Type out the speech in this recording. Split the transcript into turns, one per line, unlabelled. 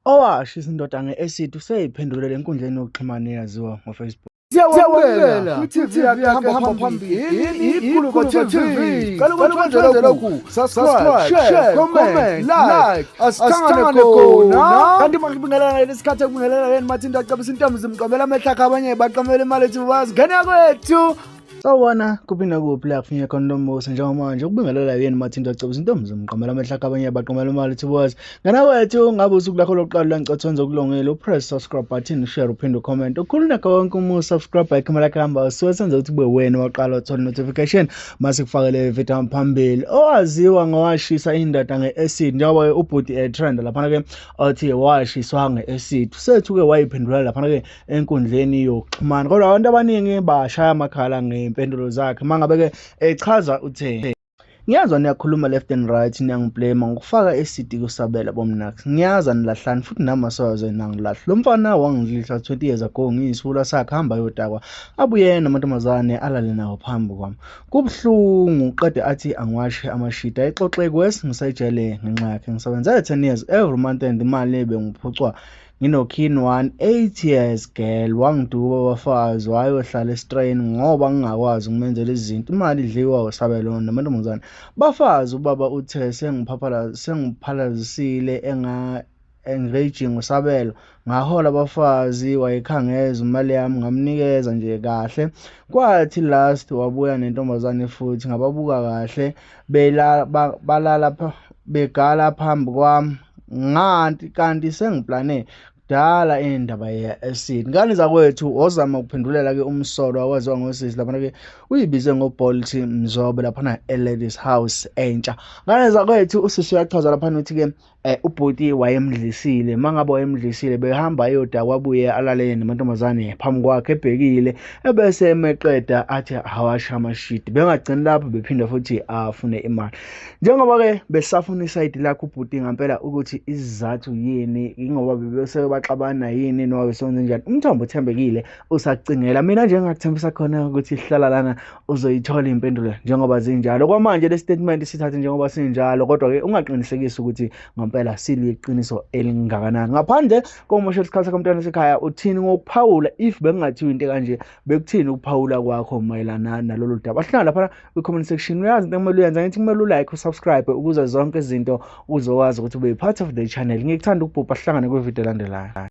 Owashisa indoda nge-acid useyiphendulela enkundleni yokuxhumana eyaziwa ngoFacebook.
Siyawamukela kwi-TV yakahamba phambili iGuluva TV. Cela ukuthi wenze lokhu, subscribe, share, comment, like, asikhangane khona. Kanti makubingelela lesikhathi ekubingelela yena mathinta acabisa intombi zimqomela amehla akhe abanye baqomela imali ethi wazi ngene kwethu.
Sawubona kuphinda kuphi la kufinye khona nombuso njengamanje ukubingelela yena mathinta acabisa intombi zimqomela amehla akhe abanye baqomela imali ethi wazi ngene kwethu. Ngabe usuku lakho lokuqala lancethu okulungile upress subscribe button, share, uphinde ucomment, ukhululeka wonke umuntu subscribe icomment lakhe hamba siwenza ukuthi kube wena waqala uthola notification mase kufakele video phambili. Owaziwa ngowashisa indoda nge-acid njengoba ubhuti trend lapha ke othi washiswa nge-acid sethu ke wayiphendula lapha ke enkundleni yokuxhumana, kodwa abantu abaningi bashaya amakhala ngempendulo zakhe mangabe ke echaza uthe ngiyazwa niyakhuluma left and right niyangiblema ngokufaka acid kusabela bomnax, ngiyaza nilahlani futhi namasoze nangilahla. Lo mfana wangidlisa 20 years ago ngiyisula sakhe hamba yodakwa abuye namantombazane alale nawo phambi kwami. Kubhlungu qede athi angiwashe amashita exoxe kwesi ngisayijele ngenxa yakhe. Ngisebenza 10 years every month and imali bengiphucwa nginokin 8 years girl wangiduba abafazi wayohlala estrain ngoba ngingakwazi ukumenzela izinto, imali idliwa usabelo namantombazane bafazi. Ubaba uthe sengiphalazisile engaging usabelo ngahola abafazi wayekhangeza imali yami ngamnikeza nje kahle. Kwathi last wabuya nentombazane futhi ngababuka kahle begala phambi kwami kanti sengiplane dala indaba ye-acid. Ngane zakwethu ozama ukuphendulela ke umsolo awaziwa ngosisi lapha ke uyibize ngoBolt Mzobe lapha eLadies House entsha. Ngane zakwethu usisi uyachaza lapha uthi ke ubhuti wayengdlisile, mangabe wayengdlisile behamba yodwa kwabuye alale namantombazane phambi kwakhe ebhekile ebese emeqeda athi awasha amashiti. Bengagcini lapho bephinda futhi afune imali. Njengoba ke besafuna iside lakhe ubhuti ngempela ukuthi izizathu yini ingoba bese baxabana yini noma besonze njani, umthombo uthembekile usacingela. Mina nje ngakuthembisa khona ukuthi ihlala lana uzoyithola impendulo njengoba zinjalo. Kwamanje le statement sithathe njengoba sinjalo, kodwa ke ungaqinisekisi ukuthi ngempela siliqiniso elingakanani. Ngaphandle komusho isikhathi komntwana sekhaya uthini ngokuphawula if bengingathiwa into kanje bekuthini ukuphawula kwakho mayelana nalolu daba? Ahlala lapha kwi-comment section uyazi into kumele uyenze, ngithi kumele ulike usubscribe ukuze zonke izinto uzokwazi ukuthi ube part of the channel. Ngikuthanda ukubhubha, sihlangane kwivideo elandelayo.